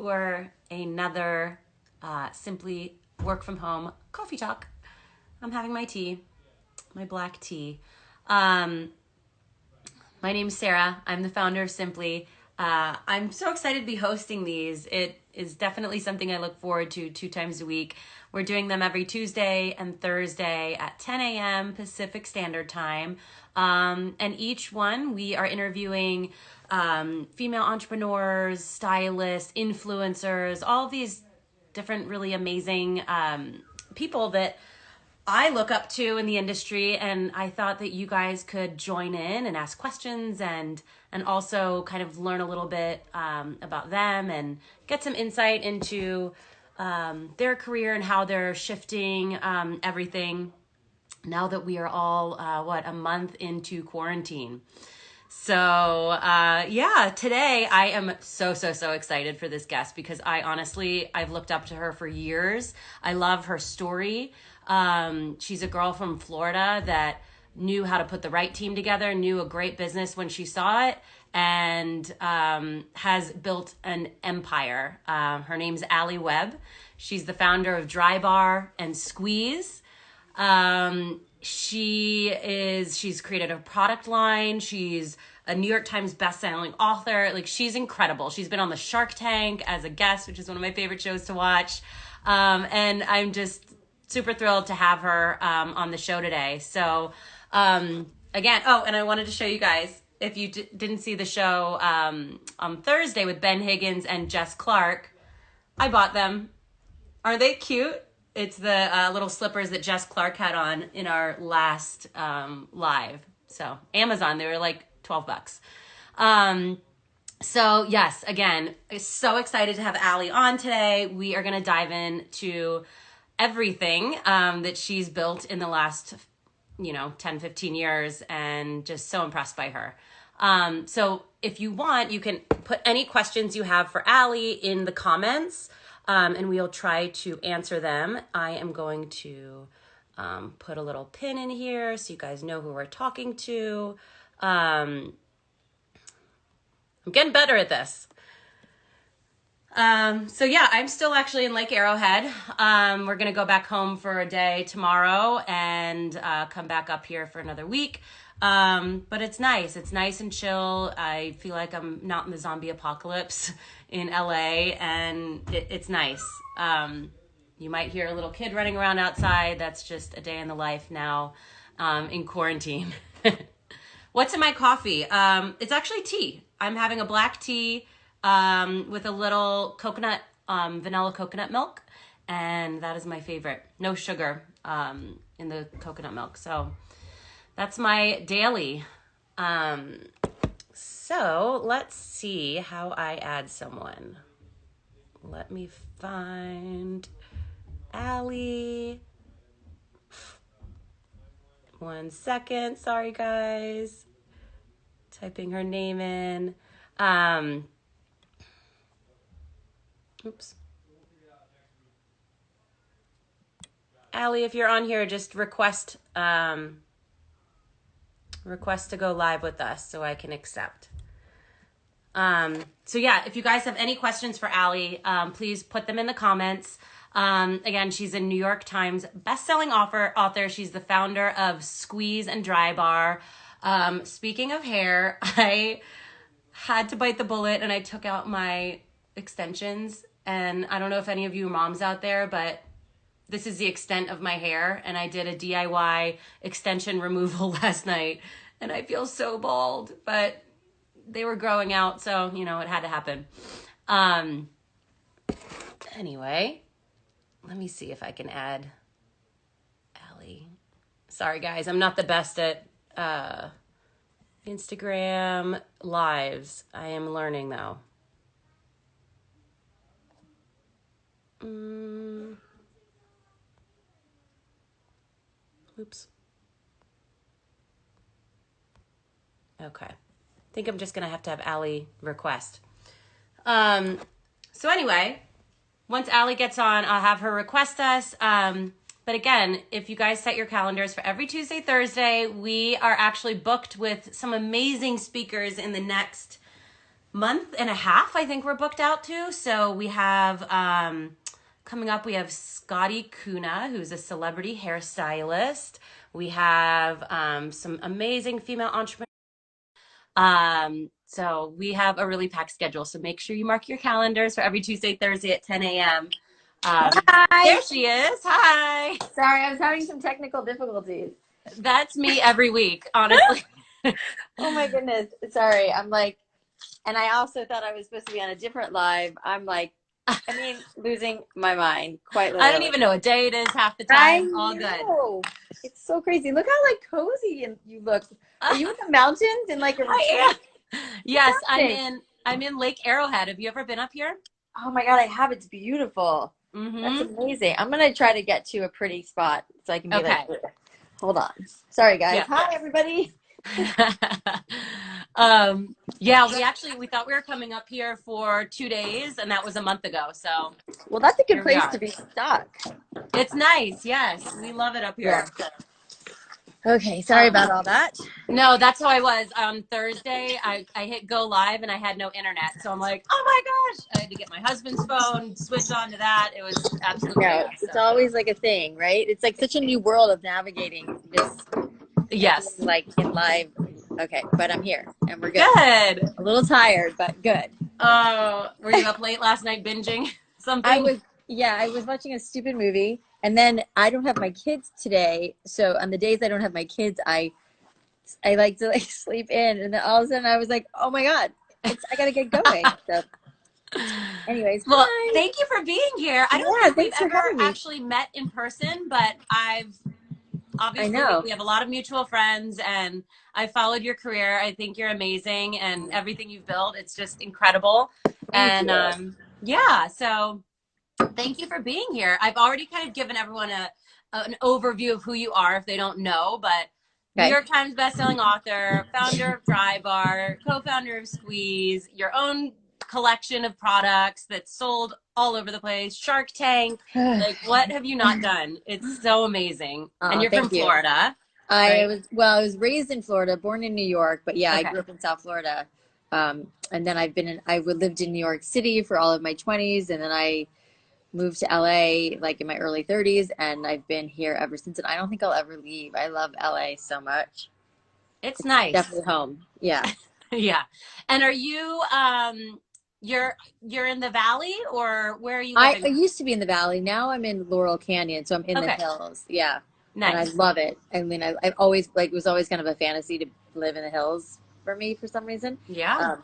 for another Simply Work From Home coffee talk. I'm having my tea, my black tea. My name's Sarah. I'm the founder of Simply. I'm so excited to be hosting these. It is definitely something I look forward to 2 times a week. We're doing them every Tuesday and Thursday at 10 a.m. Pacific Standard Time. And each one we are interviewing female entrepreneurs, stylists, influencers, all of these different really amazing people that I look up to in the industry, and I thought that you guys could join in and ask questions and also kind of learn a little bit about them and get some insight into their career and how they're shifting everything now that we are all, a month into quarantine. So, yeah, today I am so excited for this guest because I've looked up to her for years. I love her story. She's a girl from Florida that knew how to put the right team together, knew a great business when she saw it, and has built an empire. Her name's Alli Webb. She's the founder of Drybar and Squeeze. She's created a product line. She's a New York Times bestselling author. Like, she's incredible. She's been on the Shark Tank as a guest, which is one of my favorite shows to watch. And I'm just super thrilled to have her on the show today. So again, and I wanted to show you guys, if you didn't see the show on Thursday with Ben Higgins and Jess Clark, I bought them. Aren't they cute? It's the little slippers that Jess Clark had on in our last live. So Amazon, they were like $12. So yes, again, so excited to have Alli on today. We are going to dive into everything that she's built in the last 10, 15 years, and just so impressed by her. So if you want, you can put any questions you have for Alli in the comments, and we'll try to answer them. I am going to put a little pin in here so you guys know who we're talking to. I'm getting better at this. So yeah, I'm still actually in Lake Arrowhead. We're going to go back home for a day tomorrow and come back up here for another week. But it's nice. It's nice and chill. I feel like I'm not in the zombie apocalypse in LA, and it's nice. You might hear a little kid running around outside. That's just a day in the life now in quarantine. What's in my coffee? It's actually tea. I'm having a black tea with a little coconut, vanilla coconut milk, and that is my favorite. No sugar in the coconut milk. So that's my daily. So let's see how I add someone. Let me find Alli. 1 second. Sorry, guys. Typing her name in. Oops. Alli, if you're on here, just request to go live with us so I can accept. So yeah, if you guys have any questions for Alli, please put them in the comments. Again, she's a New York Times bestselling author. She's the founder of Squeeze and Drybar. Speaking of hair, I had to bite the bullet and I took out my extensions. And I don't know if any of you moms out there, but this is the extent of my hair. And I did a DIY extension removal last night, and I feel so bald, but they were growing out, so, it had to happen. Anyway, let me see if I can add Alli. Sorry, guys, I'm not the best at Instagram lives. I am learning, though. Oops. Okay. I think I'm just going to have Alli request. So anyway, once Alli gets on, I'll have her request us. But again, if you guys set your calendars for every Tuesday, Thursday, we are actually booked with some amazing speakers in the next month and a half, I think we're booked out to. So we have coming up, we have Scotty Kuna, who's a celebrity hairstylist. We have some amazing female entrepreneurs. So we have a really packed schedule. So make sure you mark your calendars for every Tuesday, Thursday at 10 a.m. Hi. There she is. Hi. Sorry, I was having some technical difficulties. That's me every week, honestly. Oh my goodness. Sorry. I'm like, and I also thought I was supposed to be on a different live. I'm like, losing my mind quite I don't literally. even know what day it is half the I time. All good. know. It's so crazy. Look how like cozy and you look. Are you in the mountains in like a I retreat? am. Yes, Fantastic. I'm in Lake Arrowhead. Have you ever been up here? Oh my God, I have. It's beautiful. That's Mm-hmm. amazing. I'm gonna try to get to a pretty spot so I can be like, Okay. hold on. Sorry guys. Yeah. Hi everybody. Yeah, we thought we were coming up here for 2 days, and that was a month ago. So Well, that's a good here we place are. to be stuck. It's nice. Yes, we love it up Yeah. here. Okay, sorry about all that. No, that's how I was on Thursday. I hit go live and I had no internet. So I'm like, oh my gosh, I had to get my husband's phone, switch on to that. It was absolute No, chaos. it's So. always like a thing, right? It's like such a new world of navigating this and being Yes. like in live. Okay, but I'm here and we're good. Good. A little tired, but good. Oh, were you up late last night binging something? I was watching a stupid movie and then I don't have my kids today. So on the days I don't have my kids, I like to like sleep in and then all of a sudden I was like, oh my God, I gotta get going. So anyways, Well, hi. thank you for being here. I don't Yeah, think we've thanks for ever having me. actually met in person, but I obviously know. we have a lot of mutual friends and I followed your career. I think you're amazing and everything you've built, it's just incredible. Thank you. And yeah, so thank you for being here. I've already kind of given everyone an overview of who you are if they don't know, but New Okay. York Times bestselling author, founder of Drybar, co-founder of Squeeze, your own collection of products that's sold all over the place, Shark Tank. Like, what have you not done? It's so amazing. And Oh, you're from thank you. Florida, right? I was raised in Florida, born in New York, but yeah, I Okay. grew up in South Florida. And then I lived in New York City for all of my 20s, and then I moved to LA like in my early 30s, and I've been here ever since. And I don't think I'll ever leave. I love LA so much. It's nice. Definitely home. Yeah. Yeah. And are you you're in the valley or where are you I living? used to be in the valley. Now I'm in Laurel Canyon, so I'm in the Okay. hills. Yeah. And I Nice. love it. I mean, I've always like it was always kind of a fantasy to live in the hills for me for some reason. Yeah. Um,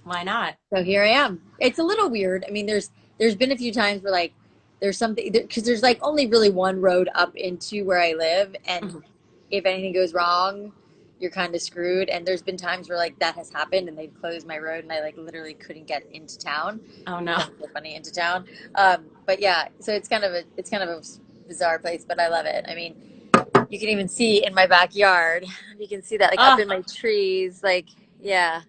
Why not? so here I am. It's a little weird. I mean, there's been a few times where like there's something because there's like only really one road up into where I live, and Mhm. if anything goes wrong, you're kind of screwed. And there's been times where like that has happened, and they've closed my road, and I like literally couldn't get into town. Oh no. Sounds so funny, into town. But yeah, so it's kind of a bizarre place, but I love it. I mean, you can even see in my backyard. You can see that like up Oh, in my trees. Like yeah,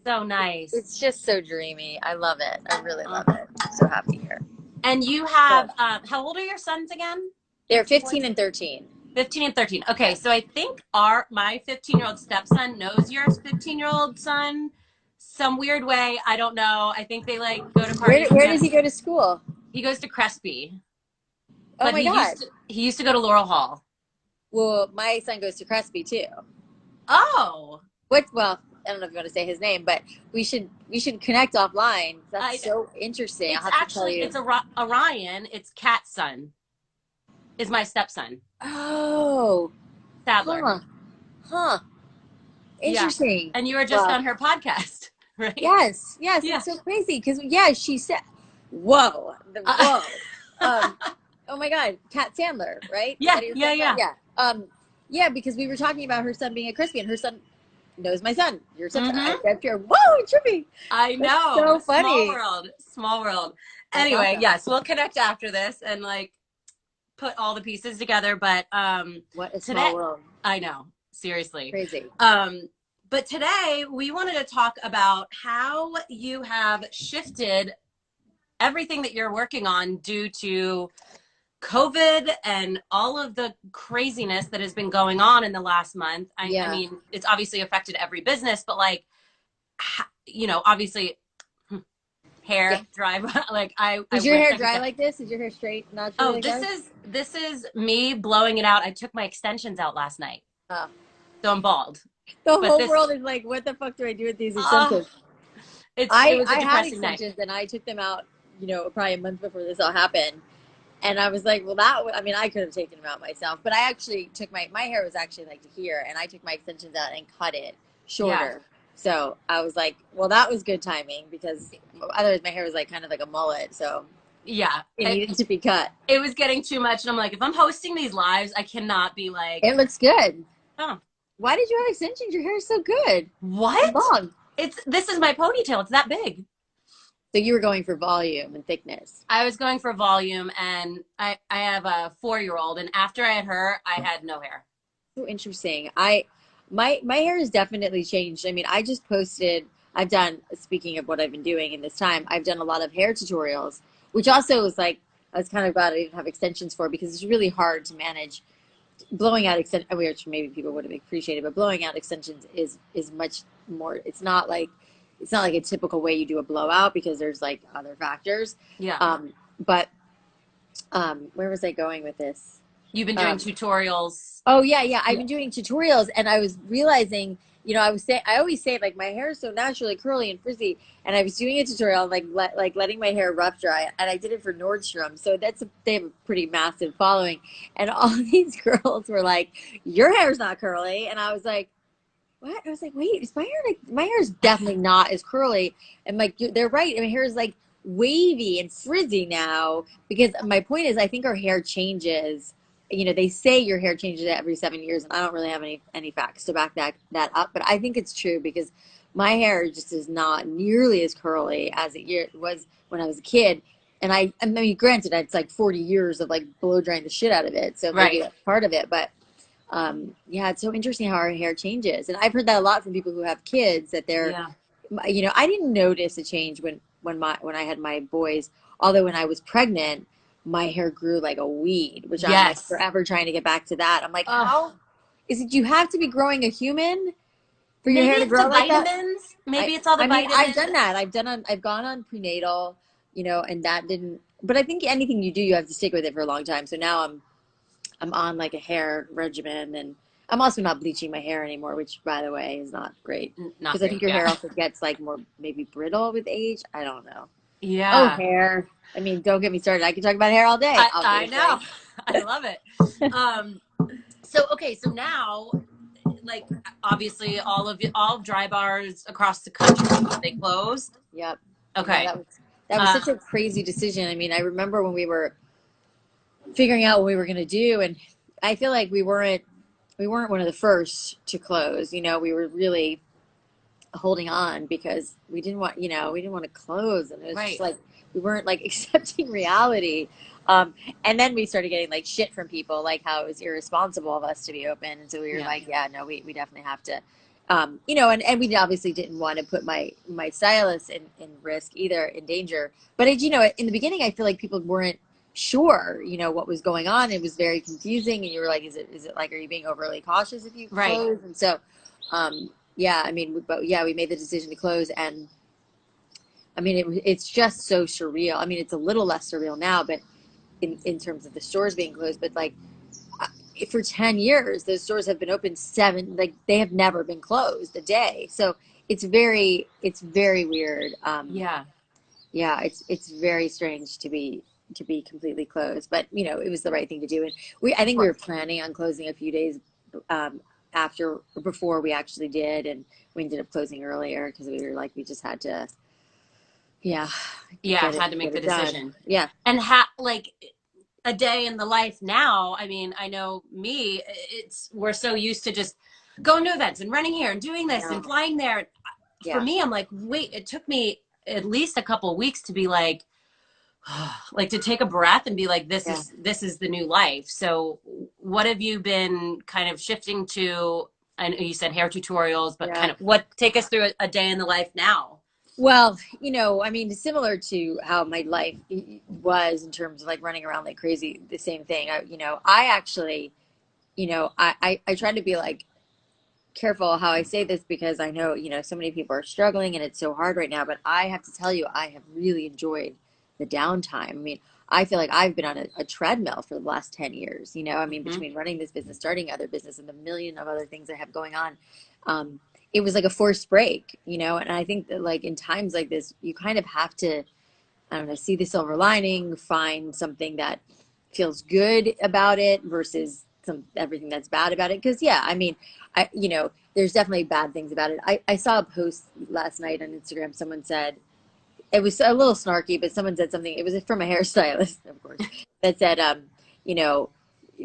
so nice. it's just so dreamy. I love it. I really Uh, love it. I'm so happy here. and you So have how old are your sons again? they're Your 15 boys? and 13. 15 and 13. Okay, Yeah. so I think our my 15-year-old stepson knows your 15-year-old son some weird way. I don't know. I think they like go to parties Where does together. he go to school? He goes to Crespi, Oh but my God. he used to go to Laurel Hall. Well, my son goes to Crespi too. Oh, Well, I don't know if you want to say his name, but we should connect offline. I That's so interesting. I'll it's have to tell actually you. it's Orion. It's Kat's son. Is my stepson Oh, Sadler. huh, huh. Yeah, Interesting. and you were just Well, on her podcast, right? yes, Yeah. it's so crazy because yeah, she said, "Whoa, Uh, whoa." Um, oh my God, Kat Sandler, right? Is yeah, that who you're yeah, saying about? yeah. Yeah. Yeah, because we were talking about her son being at Crispy, and her son knows my son. Your stepson. Mm-hmm. I'm sure. Whoa, trippy. I That's know. so Small funny. world. Small world. That's Anyway, awesome. yes, we'll connect after this and like put all the pieces together. But What a today, small world. I know, seriously. Crazy. But today we wanted to talk about how you have shifted everything that you're working on due to COVID and all of the craziness that has been going on in the last month. I Yeah. mean, it's obviously affected every business, but like you know, obviously Yeah. hair dry, like I Is your wish hair I could dry get, like this? Is your hair straight naturally oh, like that? this is me blowing it out. I took my extensions out last night. Oh. So I'm bald. The But whole this, world is like, what the fuck do I do with these uh, extensions? it was a I had depressing night. extensions and I took them out, probably a month before this all happened. And I was like, well, I mean, I could have taken them out myself, but I actually took my hair was actually like to here, and I took my extensions out and cut it Yeah. shorter. So I was like, well, that was good timing because otherwise my hair was like kind of like a mullet. So Yeah. it needed to be cut. It was getting too much. And I'm like, if I'm hosting these lives, I cannot be like, It looks good. oh, Why did you have extensions? Your hair is so good. And what? long. This is my ponytail. It's that big. So you were going for volume and thickness. I was going for volume, and I have a 4-year-old, and after I had her, I had no hair. So interesting. My hair has definitely changed. I mean, I just posted, I've done, speaking of what I've been doing in this time, I've done a lot of hair tutorials, which also was like, I was kind of glad I didn't have extensions for because it's really hard to manage blowing out extensions, which maybe people would have appreciated, but blowing out extensions is much more, it's not like a typical way you do a blowout because there's like other factors. Yeah. But where was I going with this? You've been doing tutorials. Oh yeah. I've been doing tutorials, and I was realizing, I always say like my hair is so naturally curly and frizzy, and I was doing a tutorial like letting my hair rough dry, and I did it for Nordstrom, so they have a pretty massive following, and all these girls were like, "Your hair's not curly," and I was like, "What?" I was like, "Wait, is my hair is definitely not as curly," and like they're right, my hair is like wavy and frizzy now because my point is I think our hair changes. They say your hair changes every 7 years, and I don't really have any facts to back that up, but I think it's true because my hair just is not nearly as curly as it was when I was a kid. And I mean, granted, it's like 40 years of like blow drying the shit out of it, so maybe that's part of it. But yeah, it's so interesting how our hair changes, and I've heard that a lot from people who have kids that they're, I didn't notice a change when I had my boys, although when I was pregnant my hair grew like a weed, which I'm like forever trying to get back to that. I'm like, how is it? You have to be growing a human for your hair to grow like that? Maybe it's all the vitamins. I've done that. I've gone on prenatal, and that didn't. But I think anything you do, you have to stick with it for a long time. So now I'm on like a hair regimen, and I'm also not bleaching my hair anymore, which by the way is not great because I think your hair also gets like more maybe brittle with age. I don't know. Yeah. Oh, hair. I mean, don't get me started. I can talk about hair all day. I know. I love it. So now, like, obviously all Drybars across the country, they closed. Yep. Okay. Yeah, that was such a crazy decision. I mean, I remember when we were figuring out what we were going to do, and I feel like we weren't one of the first to close. We were really holding on because we didn't want to close, and it was just like we weren't like accepting reality. And then we started getting like shit from people, like how it was irresponsible of us to be open, and so we were like, yeah, no, we definitely have to, and we obviously didn't want to put my stylist in risk either, in danger. But in the beginning, I feel like people weren't sure, what was going on. It was very confusing, and you were like, is it like, are you being overly cautious if you close? And so, yeah, I mean, but yeah, we made the decision to close, and I mean, it's just so surreal. I mean, it's a little less surreal now, but in terms of the stores being closed, but like for 10 years, those stores have been open like they have never been closed a day. So it's very weird. Yeah, it's very strange to be completely closed, but it was the right thing to do. And I think we were planning on closing a few days, before we actually did, and we ended up closing earlier because we were like, we just had to, had to make the decision. Done. Yeah. And like a day in the life now, I mean, I know me, we're so used to just going to events and running here and doing this and flying there. For me, I'm like, wait, it took me at least a couple of weeks to be like to take a breath and be like, this is the new life. So what have you been kind of shifting to? I know you said hair tutorials, but kind of take us through a day in the life now. Well, I mean, similar to how my life was in terms of like running around like crazy, the same thing. I actually, I try to be like careful how I say this because I know, you know, so many people are struggling and it's so hard right now, but I have to tell you, I have really enjoyed the downtime. I mean, I feel like I've been on a treadmill for the last 10 years, you know, I mean, Hmm. between running this business, starting other business, and the million of other things I have going on. It was like a forced break, you know, and I think that like in times like this, you kind of have to, I don't know, see the silver lining, find something that feels good about it versus everything that's bad about it. Because yeah, I mean, you know, there's definitely bad things about it. I saw a post last night on Instagram. Someone said it was a little snarky, but someone said something. It was from a hairstylist, of course, that said, you know,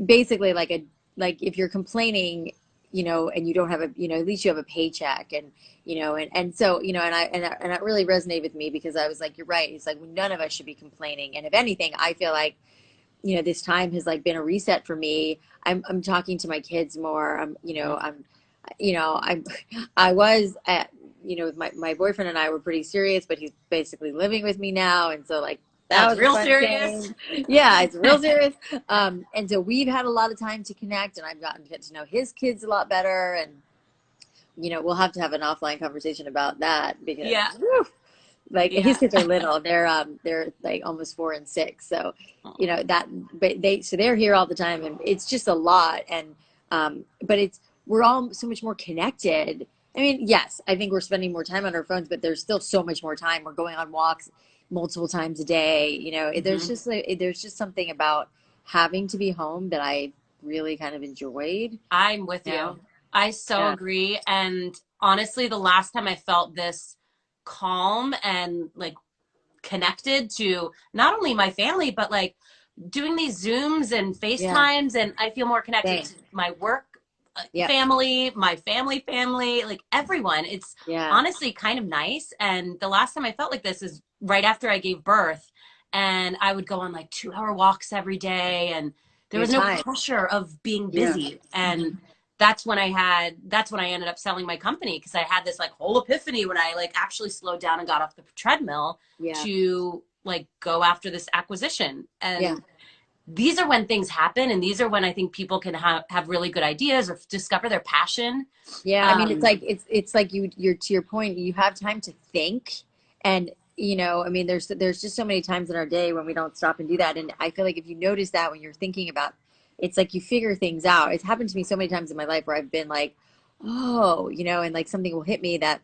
basically like if you're complaining, you know, and you don't have a, you know, at least you have a paycheck, and you know, and so you know, and that really resonated with me because I was like, you're right. It's like none of us should be complaining, and if anything, I feel like, you know, this time has like been a reset for me. I'm talking to my kids more. You know, I was at, you know, my boyfriend and I were pretty serious, but he's basically living with me now. And so like, that That's was a real fun serious. change. Yeah, it's real serious. And so we've had a lot of time to connect, and I've gotten to get to know his kids a lot better. And, you know, we'll have to have an offline conversation about that because Yeah. whew, like his Yeah. kids are little. They're like almost 4 and 6. So, you know, that, but they're here all the time, and it's just a lot. And but we're all so much more connected. I mean, yes, I think we're spending more time on our phones, but there's still so much more time. We're going on walks multiple times a day. You know, Hmm. there's just something about having to be home that I really kind of enjoyed. I'm with You know? you. I so Yeah, agree. And honestly, the last time I felt this calm and like connected to not only my family, but like doing these Zooms and yeah, FaceTimes, and I feel more connected same. to my work Yep, family, my family, like everyone. It's yeah, honestly kind of nice. And the last time I felt like this is right after I gave birth, and I would go on like 2 hour walks every day, and there your was no time. pressure of being Yeah. busy. And Mhm. that's when I ended up selling my company, because I had this like whole epiphany when I like actually slowed down and got off the treadmill Yeah, to like go after this acquisition. yeah. And these are when things happen, and these are when I think people can have really good ideas or discover their passion. Yeah, I mean, um it's like you're to your point, you have time to think, and you know, I mean, there's just so many times in our day when we don't stop and do that, and I feel like if you notice that when you're thinking about, it's like you figure things out. It's happened to me so many times in my life where I've been like, oh, you know, and like something will hit me that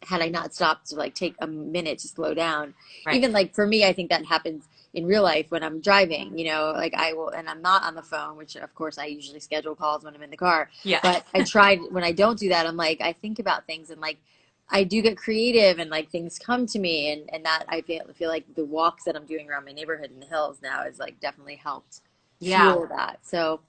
had I not stopped to like take a minute to slow down, right. even like for me, I think that happens in real life when I'm driving, you know, like I will, and I'm not on the phone, which of course I usually schedule calls when I'm in the car. Yeah. But I tried when I don't do that, I'm like, I think about things and like, I do get creative and like things come to me, and that I feel like the walks that I'm doing around my neighborhood in the hills now is like definitely helped Yeah, fuel that. So,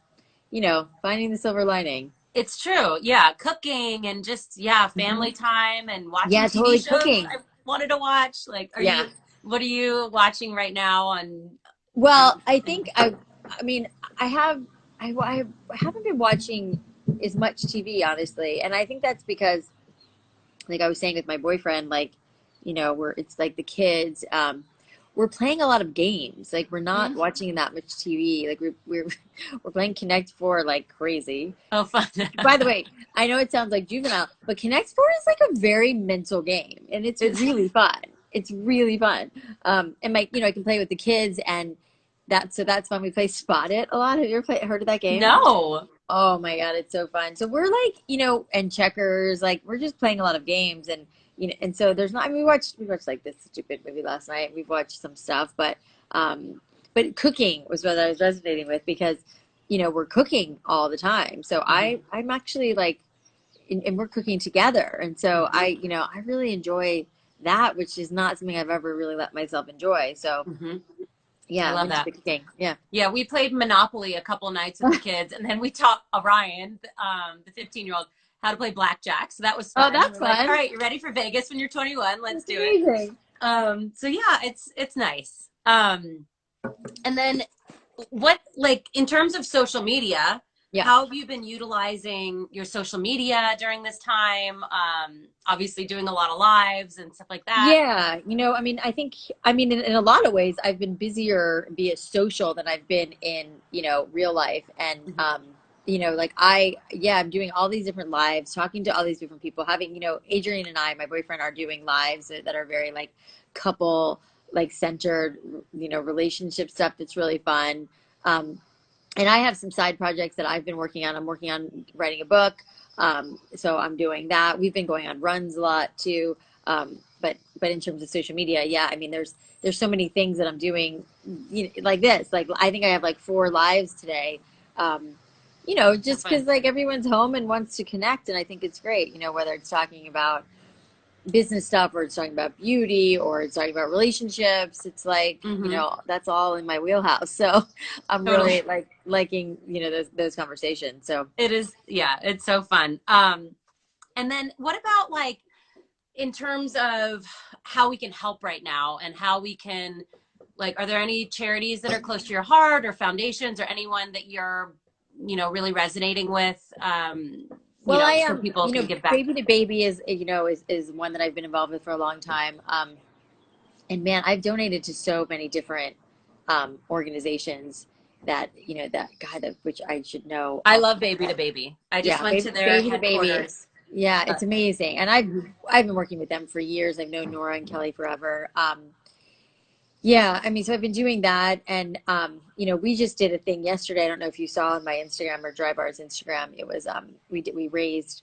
you know, finding the silver lining. it's true. Yeah, cooking and just, yeah, Hmm. family time and watching Yeah, TV totally shows cooking. I wanted to watch. Like, Yeah. what are you watching right now on Well, I think streaming? I mean, I have, I haven't been watching as much TV, honestly. And I think that's because, like I was saying with my boyfriend, like, you know, it's like the kids, we're playing a lot of games. Like, we're not Mhm. watching that much TV. Like, we're playing Connect Four like crazy. Oh, fun. By the way, I know it sounds like juvenile, but Connect Four is like a very mental game, and it's It's really fun. It's really fun. And my, you know, I can play with the kids, and that's fun. We play Spot It a lot. Have you ever heard of that game? no. Oh my God, it's so fun. So we're like, you know, and checkers, like we're just playing a lot of games, and you know, and so there's not. I mean, we watched like this stupid movie last night. We've watched some stuff, um, but cooking was what I was resonating with because, you know, we're cooking all the time. So Hmm. I'm actually like, and we're cooking together, and so Hmm. you know, I really enjoy that, which is not something I've ever really let myself enjoy. So Hmm. I yeah, I'm love into that. the cooking. Yeah. Yeah, we played Monopoly a couple nights with the kids, and then we taught Orion, the 15-year-old, how to play blackjack. So that was Oh, fun. that's We're like, all fun. right, you ready for Vegas when you're 21? Let's That's do it. amazing. So yeah, it's nice. And then what, like, in terms of social media, Yeah. how have you been utilizing your social media during this time? Obviously doing a lot of lives and stuff like that. Yeah, you know, I mean, I mean, in a lot of ways, I've been busier via social than I've been in, you know, real life. And, Mhm. like I'm doing all these different lives, talking to all these different people, having, Adrian and I, my boyfriend, are doing lives that are very like couple, like centered, relationship stuff that's really fun. And I have some side projects that I've been working on. I'm working on writing a book. So I'm doing that. We've been going on runs a lot too. But in terms of social media, yeah, I mean, there's so many things that I'm doing, like this. Like I think I have like 4 lives today. Just because like everyone's home and wants to connect, and I think it's great. Whether it's talking about business stuff or it's talking about beauty or it's talking about relationships, it's like that's all in my wheelhouse, so I'm Totally. really like liking those conversations. So It is, yeah, it's so fun. And then what about like in terms of how we can help right now and how we can, like, are there any charities that are close to your heart or foundations or anyone that you're, really resonating with, well, I so am, people can give back? Baby to Baby is one that I've been involved with for a long time. And man, I've donated to so many different organizations that that God, which I should know I off love the top of Baby my to head. Baby. I just Yeah, went to their Baby to Baby. headquarters. Yeah, it's But amazing, and I've been working with them for years. I've known Nora and Kelly forever. Yeah, I mean, so I've been doing that, and we just did a thing yesterday. I don't know if you saw on my Instagram or Drybar's Instagram. It was we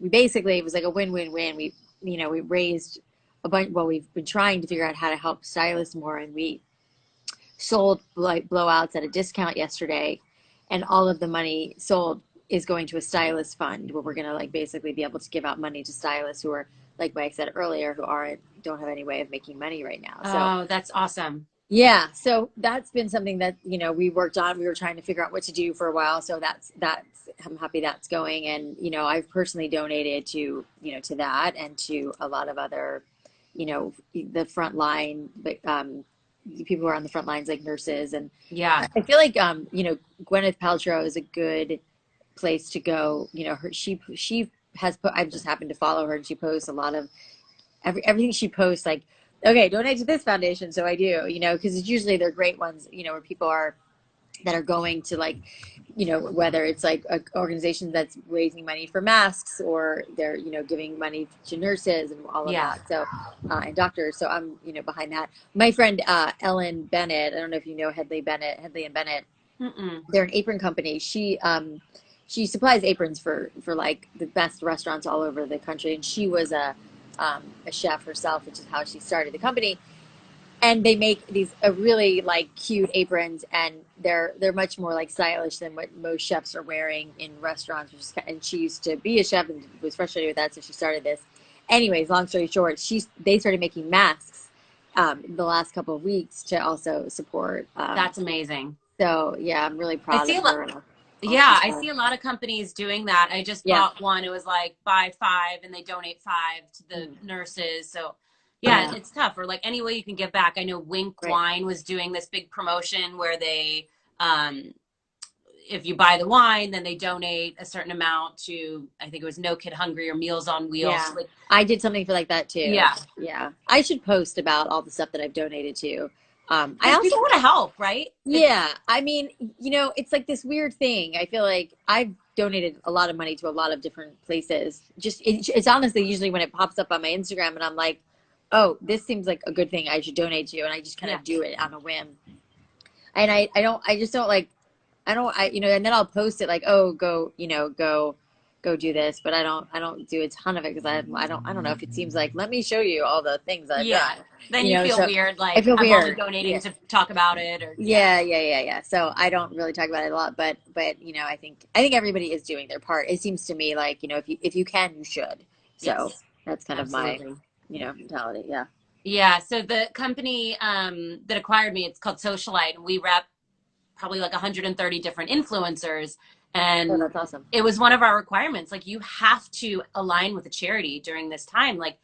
basically, it was like a win-win-win. We raised a bunch. Well, we've been trying to figure out how to help stylists more, and we sold like blowouts at a discount yesterday, and all of the money sold is going to a stylist fund where we're gonna like basically be able to give out money to stylists who are, like Mike said earlier, who don't have any way of making money right now. So oh, that's awesome. yeah, so that's been something that we worked on. We were trying to figure out what to do for a while. So that's I'm happy that's going. And I've personally donated to that and to a lot of other, the front line, but people who are on the front lines like nurses. And Yeah. I feel like Gwyneth Paltrow is a good place to go. She has put. I've just happened to follow her, and she posts a lot of everything she posts, like, okay, donate to this foundation. So I do, because it's usually they're great ones, where people are that are going to like, whether it's like an organization that's raising money for masks or they're, giving money to nurses and all of Yeah. that. So, and doctors. So I'm, behind that. My friend, Ellen Bennett, I don't know if you know Headley and Bennett. Mm-mm. They're an apron company. She supplies aprons for like the best restaurants all over the country. And she was a chef herself, which is how she started the company. And they make these really like cute aprons, and they're much more like stylish than what most chefs are wearing in restaurants. And she used to be a chef and was frustrated with that, so she started this. Anyways, long story short, they started making masks the last couple of weeks to also support. That's amazing. So yeah, I'm really I proud see of a lot. her. Yeah, I see a lot of companies doing that. I just Yeah, bought one. It was like buy 5 and they donate 5 to the nurses. So yeah, yeah, it's tough. Or like any way you can give back. I know Wink right. Wine was doing this big promotion where they, if you buy the wine, then they donate a certain amount to, I think it was No Kid Hungry or Meals on Wheels. Yeah, Like, I did something for like that too. yeah, Yeah, I should post about all the stuff that I've donated to. I because also, people want to help, right? yeah, I mean, it's like this weird thing. I feel like I've donated a lot of money to a lot of different places. Just it's honestly usually when it pops up on my Instagram and I'm like, oh, this seems like a good thing I should donate to, and I just kind Yeah. of do it on a whim. And I just don't like, and then I'll post it like, oh, go do this, but I don't do a ton of it because I don't know if it seems like, let me show you all the things I've Yeah. done, Then you feel so weird, I like feel I'm only weird. donating Yeah. to talk about it, or yeah. Yeah. So I don't really talk about it a lot, but I think everybody is doing their part. It seems to me like, if you can, you should. So Yes, that's kind of my, absolutely. mentality. Yeah. Yeah, so the company that acquired me, it's called Socialite, and we rep probably like 130 different influencers. Oh, And that's awesome. it was one of our requirements. Like, you have to align with a charity during this time. Like,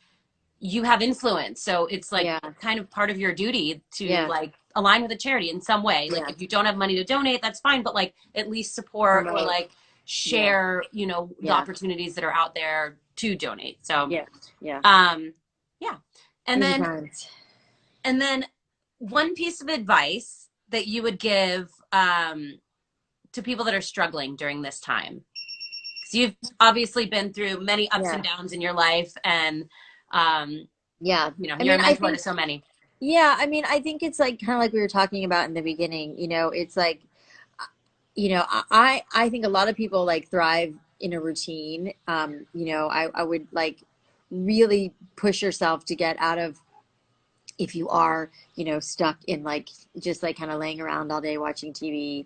you have influence. So it's like Yeah. kind of part of your duty to Yeah. like align with a charity in some way. Like, Yeah. if you don't have money to donate, that's fine, but like at least support or Promote. like Yeah. share, the Yeah. opportunities that are out there to donate. So, Yeah. Yeah. yeah. And Easy then times. And then one piece of advice that you would give to people that are struggling during this time. So you've obviously been through many ups Yeah. and downs in your life, and um, Yeah. I you're a mean, I mentor to think, so many. yeah, I mean, I think it's like kind of like we were talking about in the beginning, it's like, I think a lot of people like thrive in a routine. I would like really push yourself to get out of, if you are, stuck in like just like kind of laying around all day watching TV,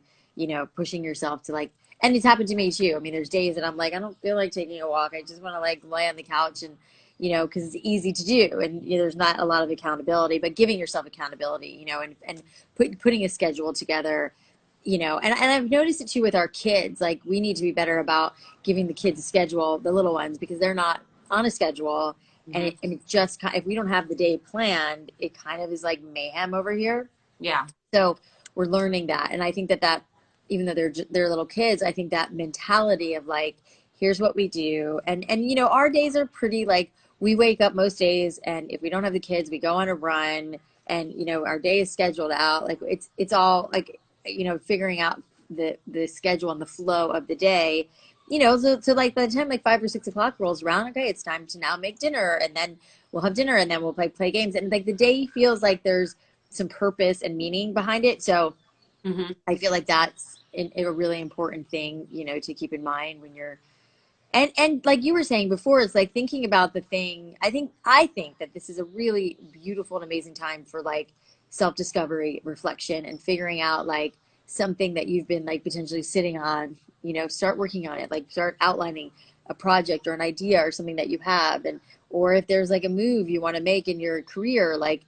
pushing yourself to like, and it's happened to me too. I mean, there's days that I'm like, I don't feel like taking a walk. I just want to like lay on the couch and, because it's easy to do. And there's not a lot of accountability, but giving yourself accountability, and putting a schedule together, and I've noticed it too with our kids. Like we need to be better about giving the kids a schedule, the little ones, because they're not on a schedule. And Hmm. it just if we don't have the day planned, it kind of is like mayhem over here. Yeah. So we're learning that, and I think that even though they're little kids, I think that mentality of like, here's what we do, and our days are pretty like we wake up most days, and if we don't have the kids, we go on a run, and our day is scheduled out. Like it's all like figuring out the schedule and the flow of the day. So like by the time like 5 or 6 o'clock rolls around, okay, it's time to now make dinner, and then we'll have dinner, and then we'll play games, and like the day feels like there's some purpose and meaning behind it. So Hmm. I feel like that's a really important thing, to keep in mind when you're, and like you were saying before, it's like thinking about the thing. I think that this is a really beautiful and amazing time for like self-discovery, reflection, and figuring out like something that you've been like potentially sitting on, start working on it, like start outlining a project or an idea or something that you have. And or if there's like a move you want to make in your career, like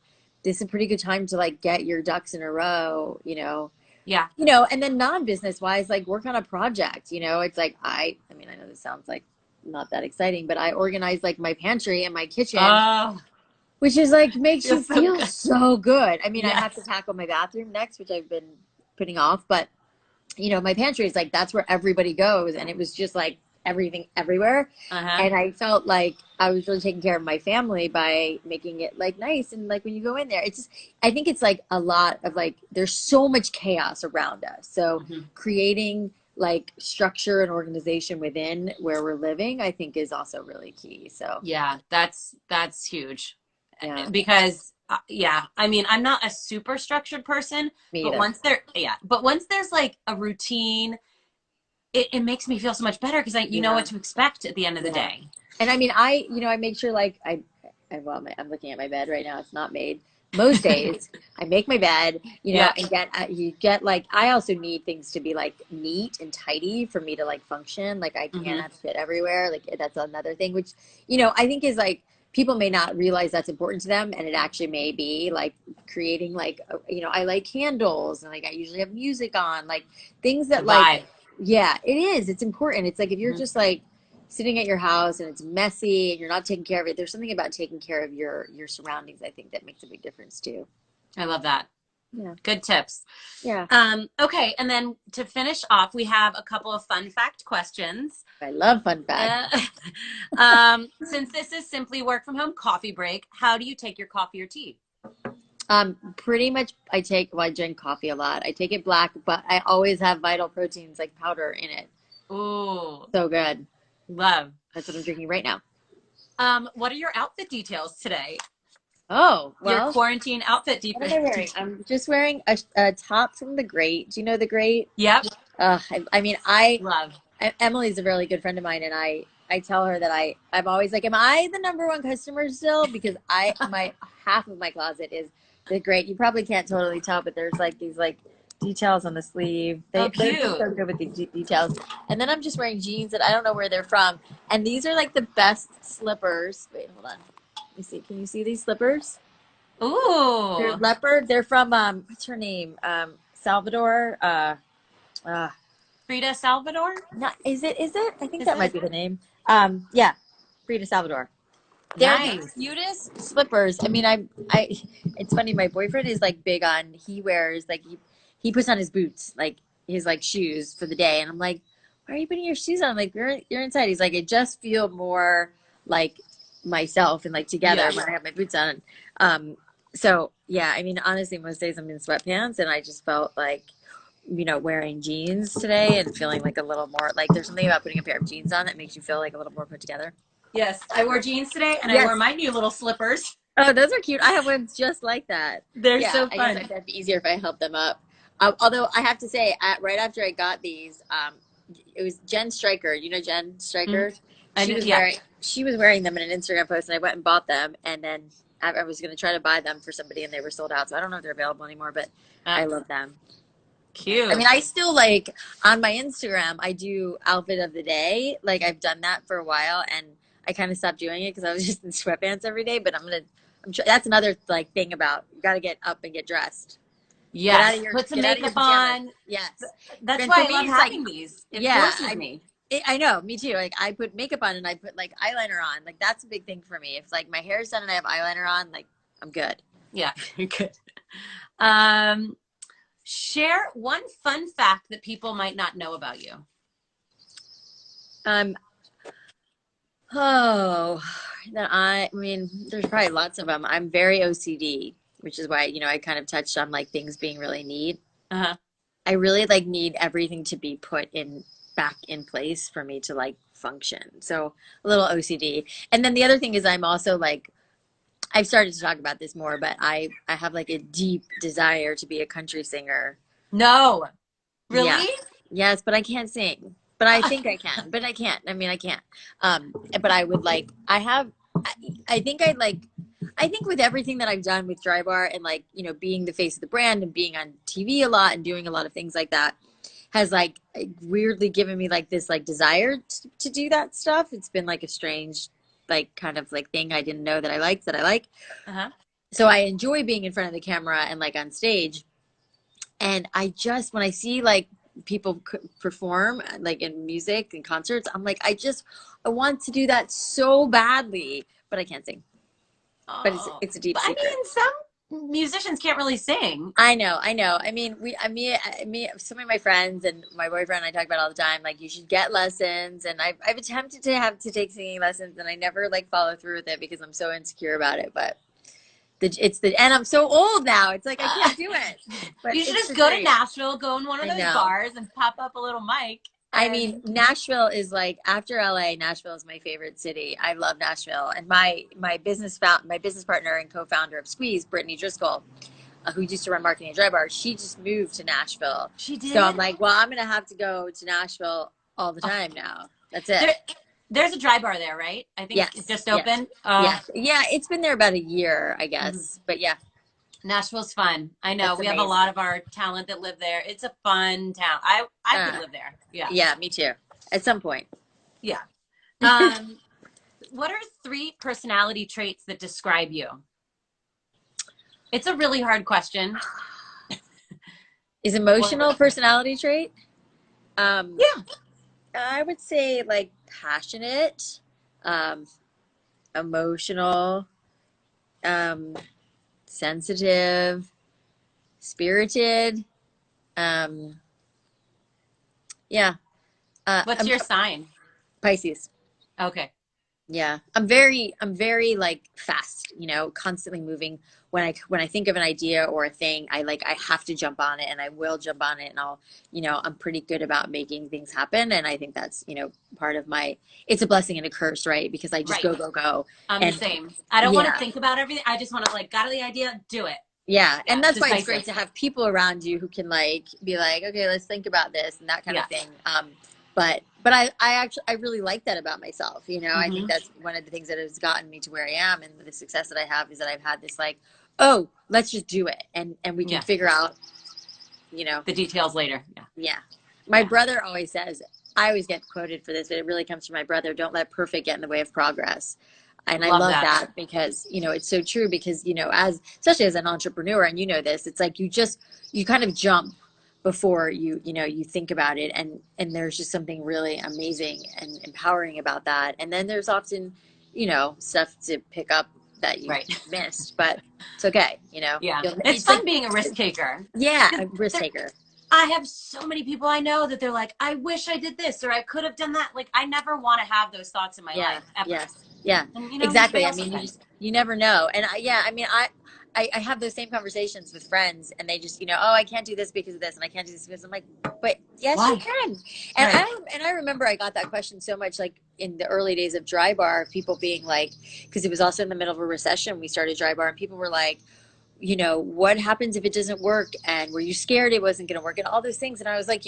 this is a pretty good time to like get your ducks in a row, Yeah. and then non-business wise, like work on a project. It's like I mean, I know this sounds like not that exciting, but I organize like my pantry and my kitchen, Oh, which is like makes you feels so feel good. so good. I mean, I have to Yes. tackle my bathroom next, which I've been putting off, but my pantry is like that's where everybody goes, and it was just like everything everywhere. Uh-huh. And I felt like I was really taking care of my family by making it like nice. And like when you go in there, it's just, I think it's like a lot of like there's so much chaos around us. So Hmm. creating like structure and organization within where we're living, I think is also really key. So Yeah, that's huge. yeah, Because yeah, I mean, I'm not a super structured person, me but either. once there's like a routine, it makes me feel so much better because you know Yeah, what to expect at the end of the yeah. day. And I mean, I make sure like well, I'm looking at my bed right now. It's not made. Most days, I make my bed, Yeah. and you get like, I also need things to be like neat and tidy for me to like function. Like I can't Hmm. have shit everywhere. Like that's another thing, which, I think is like, people may not realize that's important to them. And it actually may be like creating like, I like candles, and like I usually have music on, like things It's a that like, vibe. yeah, it is. It's important. It's like if you're Hmm. just like sitting at your house and it's messy and you're not taking care of it, there's something about taking care of your surroundings, I think, that makes a big difference too. I love that. Yeah. Good tips. Yeah. Okay, and then to finish off, we have a couple of fun fact questions. I love fun facts. Uh, since this is simply work from home coffee break, how do you take your coffee or tea? Pretty much I drink coffee a lot. I take it black, but I always have Vital Proteins like powder in it. Ooh, So good. love. That's what I'm drinking right now. What are your outfit details today? Oh, Your well, quarantine outfit what am I wearing? details. I'm just wearing a top from The Great. Do you know The Great? Yep, I mean, love. Emily's a really good friend of mine, and I tell her that I'm always like, am I the number one customer still? Because my half of my closet is The Great. You probably can't totally tell, but there's like these like details on the sleeve. Oh, They're just cute. so good with the details. And then I'm just wearing jeans that I don't know where they're from, and these are like the best slippers. Wait, hold on. Let me see. Can you see these slippers? They're Ooh, leopard. They're from what's her name? Salvador. Uh, Frida Salvador? Not is it? I think Is that might it be the name. Yeah, Frida Salvador. They're the nice? cutest slippers. I mean, it's funny. My boyfriend is like big on. He wears like he puts on his boots, like his like shoes for the day, and I'm like, why are you putting your shoes on? Like you're inside. He's like, I just feel more like myself and like together Yeah. when I have my boots on. Um, so yeah, I mean, honestly, most days I'm in sweatpants, and I just felt like wearing jeans today and feeling like a little more like there's something about putting a pair of jeans on that makes you feel like a little more put together. Yes, I wore jeans today, and I Yes. wore my new little slippers. Oh, those are cute. I have ones just like that. They're Yeah, so I fun. guess that'd be easier if I helped them up. Although I have to say, right after I got these, it was Jen Stryker. You know Jen Stryker? She was wearing them in an Instagram post, and I went and bought them. And then I was going to try to buy them for somebody, and they were sold out. So I don't know if they're available anymore, but I love them. Cute. I mean, I still like on my Instagram, I do outfit of the day. Like I've done that for a while, and I kind of stopped doing it because I was just in sweatpants every day. But that's another like thing about you got to get up and get dressed. Yes, put some makeup on. Yes, that's why I love having these. It forces me. I know, me too. Like I put makeup on and I put like eyeliner on. Like that's a big thing for me. If like my hair is done and I have eyeliner on, like I'm good. Yeah, you're good. Share one fun fact that people might not know about you. I mean, there's probably lots of them. I'm very OCD, which is why, I kind of touched on like things being really neat. Uh-huh. I really like need everything to be put back in place for me to like function. So a little OCD. And then the other thing is I'm also like, I've started to talk about this more, but I have like a deep desire to be a country singer. No. Really? Yeah. Yes, but I can't sing. But I think I can. But I can't. I mean, I can't. But I would like, I think with everything that I've done with Drybar and like, being the face of the brand and being on TV a lot and doing a lot of things like that has like weirdly given me like this like desire to do that stuff. It's been like a strange like kind of like thing I didn't know that I like. Uh-huh. So I enjoy being in front of the camera and like on stage. And I just, when I see like people perform like in music and concerts, I'm like, I want to do that so badly, but I can't sing. Oh, but it's a deep secret. I mean, some musicians can't really sing. I know. I mean, some of my friends and my boyfriend, I talk about all the time, like you should get lessons. And I've attempted to take singing lessons and I never like follow through with it because I'm so insecure about it. But and I'm so old now. It's like, I can't do it. But you should just go to Nashville, go in one of those bars and pop up a little mic. I mean, Nashville is like, after LA, Nashville is my favorite city. I love Nashville. And my business partner and co-founder of Squeeze, Brittany Driscoll, who used to run marketing at Drybar, she just moved to Nashville. She did. So I'm like, well, I'm going to have to go to Nashville all the time now. That's it. There's a Drybar there, right? I think it's just open. Yes. Yeah, it's been there about a year, I guess. Mm-hmm. But yeah. Nashville's fun. I know. We have a lot of our talent that live there. It's a fun town. I could live there. Yeah. Yeah, me too. At some point. Yeah. What are 3 personality traits that describe you? It's a really hard question. Is emotional personality trait? Yeah. I would say like passionate, emotional, sensitive, spirited. Yeah. What's your sign? Pisces. Okay. Yeah. I'm very like fast, constantly moving. When I think of an idea or a thing, I have to jump on it and I will jump on it and I'll, I'm pretty good about making things happen. And I think that's, part of it's a blessing and a curse, right? Because I just go. I'm the same. I don't want to think about everything. I just want to got the idea, do it. Yeah. And that's why it's great to have people around you who can be like, okay, let's think about this and that kind of thing. But I really like that about myself. I think that's one of the things that has gotten me to where I am and the success that I have is that I've had this oh, let's just do it. And we can figure out, the details later. Yeah. Yeah. My brother always says, I always get quoted for this, but it really comes from my brother. Don't let perfect get in the way of progress. And I love that because, it's so true because, especially as an entrepreneur, and this, it's like you kind of jump before you think about it. And there's just something really amazing and empowering about that. And then there's often, stuff to pick up that you missed, but it's okay. Yeah. It's fun being a risk taker. Yeah. A risk taker. I have so many people I know that they're like, I wish I did this or I could have done that. Like, I never want to have those thoughts in my life ever. Yes. Yeah, And, you exactly. I fail mean, sometimes. you never know. And I mean, I have those same conversations with friends, and they just, oh, I can't do this because of this, and I can't do this because I'm like, but yes, you Why? can. Right. And I remember I got that question so much, like in the early days of Drybar, people being like, because it was also in the middle of a recession, we started Drybar, and people were like, what happens if it doesn't work? And were you scared it wasn't going to work? And all those things. And I was like,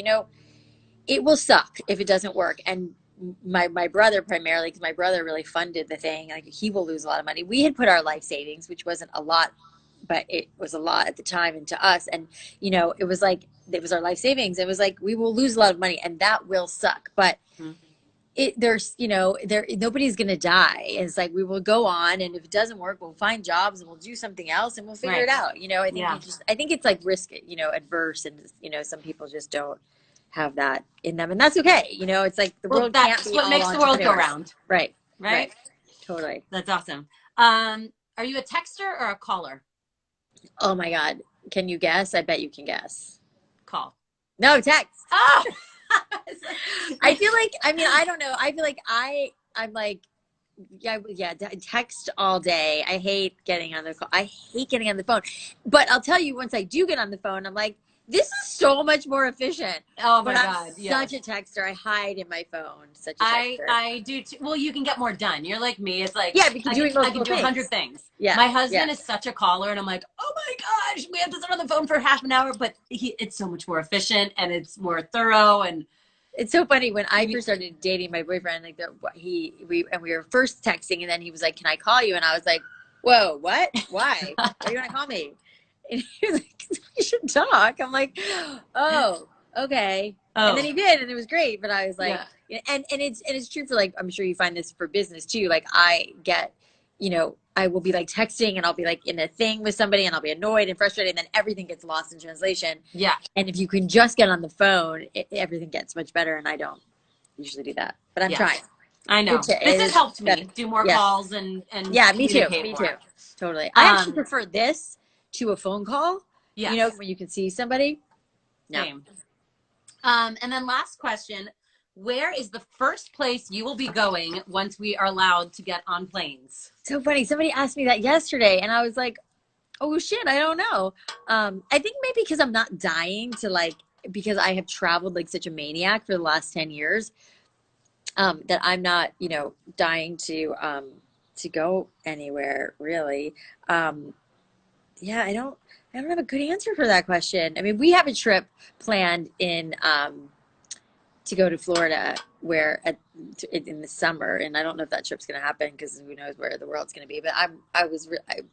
it will suck if it doesn't work. And my brother primarily, because my brother really funded the thing, like he will lose a lot of money. We had put our life savings, which wasn't a lot, but it was a lot at the time, into us. And it was like, it was our life savings. It was like, we will lose a lot of money, and that will suck. But there's nobody's gonna die. It's like, we will go on, and if it doesn't work, we'll find jobs and we'll do something else, and we'll figure it out. I think it's like risk, adverse, and some people just don't have that in them, and that's okay. It's like the world can't be what all makes the world go entrepreneurs. round. Right. Totally. That's awesome. Are you a texter or a caller? Oh my God, can you guess? I bet you can guess. Call. No, text. Oh. I feel like, I don't know, I feel like I'm like, text all day. I hate getting on the call. I hate getting on the phone. But I'll tell you, once I do get on the phone, I'm like, this is so much more efficient. Oh my God. I'm such a texter. I hide in my phone. Such a texter. I do too. Well, you can get more done. You're like me. It's like, yeah, we can do I can do 100 things. Yeah. My husband is such a caller, and I'm like, oh my gosh, we have to sit on the phone for half an hour, but it's so much more efficient, and it's more thorough. And it's so funny, when I first started dating my boyfriend, like we were first texting, and then he was like, can I call you? And I was like, whoa, what? Why? Why do you want to call me? And he was like, we should talk. I'm like, oh, okay. Oh. And then he did, and it was great. But I was like, and it's true for, like, I'm sure you find this for business too. Like, I get, I will be like texting, and I'll be like in a thing with somebody, and I'll be annoyed and frustrated, and then everything gets lost in translation. Yeah. And if you can just get on the phone, everything gets much better. And I don't usually do that, but I'm trying. I know. This has helped me do more calls and me too. Me too. Totally. I actually prefer this to a phone call. Yes. When you can see somebody. No. Same. And then last question, where is the first place you will be going once we are allowed to get on planes? So funny. Somebody asked me that yesterday, and I was like, oh shit, I don't know. I think maybe because I'm not dying to, because I have traveled like such a maniac for the last 10 years, that I'm not, dying to go anywhere really. Yeah, I don't have a good answer for that question. I mean, we have a trip planned in to go to Florida in the summer, and I don't know if that trip's going to happen because who knows where the world's going to be. But I've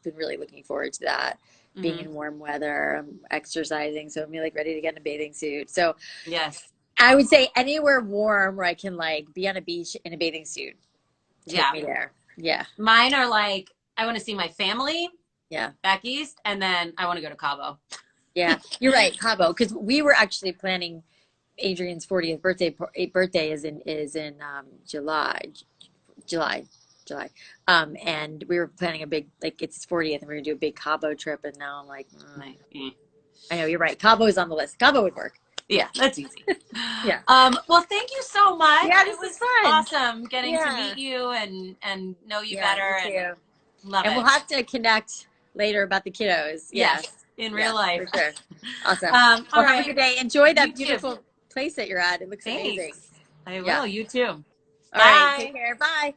been really looking forward to that. Being in warm weather, I'm exercising, so I'm like ready to get in a bathing suit. So yes, I would say anywhere warm where I can be on a beach in a bathing suit. Take me there. Yeah, mine are I want to see my family. Yeah, back east, and then I want to go to Cabo. Yeah, you're right, Cabo, because we were actually planning Adrian's 40th birthday. Birthday is in July. And we were planning a big, it's his 40th, and we were gonna do a big Cabo trip. And now I'm like, I know, you're right. Cabo is on the list. Cabo would work. Yeah, that's easy. Yeah. Well, thank you so much. Yeah, this was fun. Awesome getting to meet you and know you better. And love it. We'll have to connect later about the kiddos. Yes, in real life. For sure. Awesome. Well, have a good day. Enjoy that beautiful place that you're at. It looks amazing. I will. You too. All right. Take care. Bye.